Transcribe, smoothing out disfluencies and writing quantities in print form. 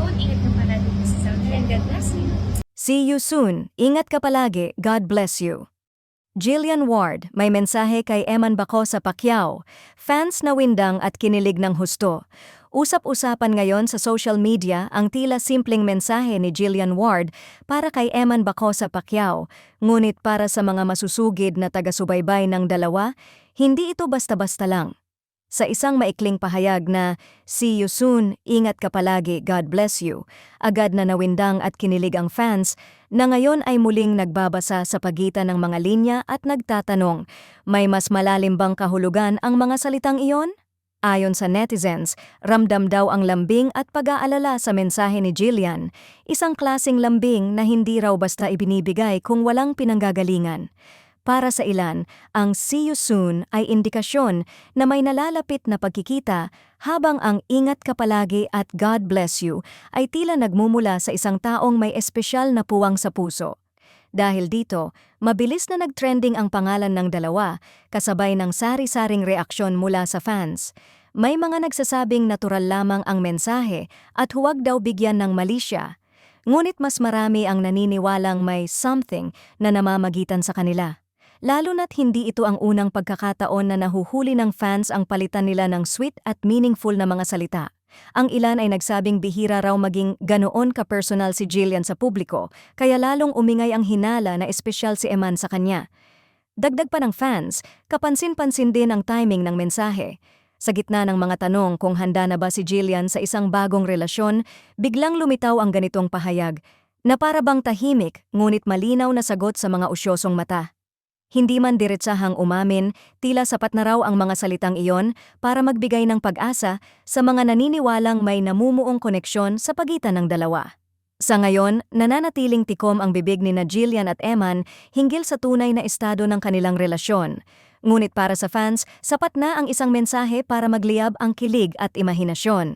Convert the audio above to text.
soon. Ingat ka palagi sa Saudi and God bless you. See you soon. Ingat ka palagi. God bless you. Jillian Ward, may mensahe kay Eman Bacosa Pacquiao. Fans na windang at kinilig ng husto. Usap-usapan ngayon sa social media ang tila simpleng mensahe ni Jillian Ward para kay Eman Bacosa Pacquiao. Ngunit para sa mga masusugid na taga-subaybay ng dalawa, hindi ito basta-basta lang. Sa isang maikling pahayag na, "See you soon, ingat ka palagi, God bless you," agad na nawindang at kinilig ang fans na ngayon ay muling nagbabasa sa pagitan ng mga linya at nagtatanong, may mas malalim bang kahulugan ang mga salitang iyon? Ayon sa netizens, ramdam daw ang lambing at pag-aalala sa mensahe ni Jillian, isang klaseng lambing na hindi raw basta ibinibigay kung walang pinanggagalingan. Para sa ilan, ang "see you soon" ay indikasyon na may nalalapit na pagkikita, habang ang "ingat ka palagi" at "God bless you" ay tila nagmumula sa isang taong may espesyal na puwang sa puso. Dahil dito, mabilis na nag-trending ang pangalan ng dalawa, kasabay ng sari-saring reaksyon mula sa fans. May mga nagsasabing natural lamang ang mensahe at huwag daw bigyan ng mali siya. Ngunit mas marami ang naniniwalang may something na namamagitan sa kanila. Lalo na't hindi ito ang unang pagkakataon na nahuhuli ng fans ang palitan nila ng sweet at meaningful na mga salita. Ang ilan ay nagsabing bihira raw maging ganoon ka-personal si Jillian sa publiko, kaya lalong umingay ang hinala na espesyal si Eman sa kanya. Dagdag pa ng fans, kapansin-pansin din ang timing ng mensahe. Sa gitna ng mga tanong kung handa na ba si Jillian sa isang bagong relasyon, biglang lumitaw ang ganitong pahayag, na para bang tahimik ngunit malinaw na sagot sa mga usyosong mata. Hindi man diretsahang umamin, tila sapat na raw ang mga salitang iyon para magbigay ng pag-asa sa mga naniniwalang may namumuong koneksyon sa pagitan ng dalawa. Sa ngayon, nananatiling tikom ang bibig ni na Jillian at Eman hinggil sa tunay na estado ng kanilang relasyon. Ngunit para sa fans, sapat na ang isang mensahe para magliyab ang kilig at imahinasyon.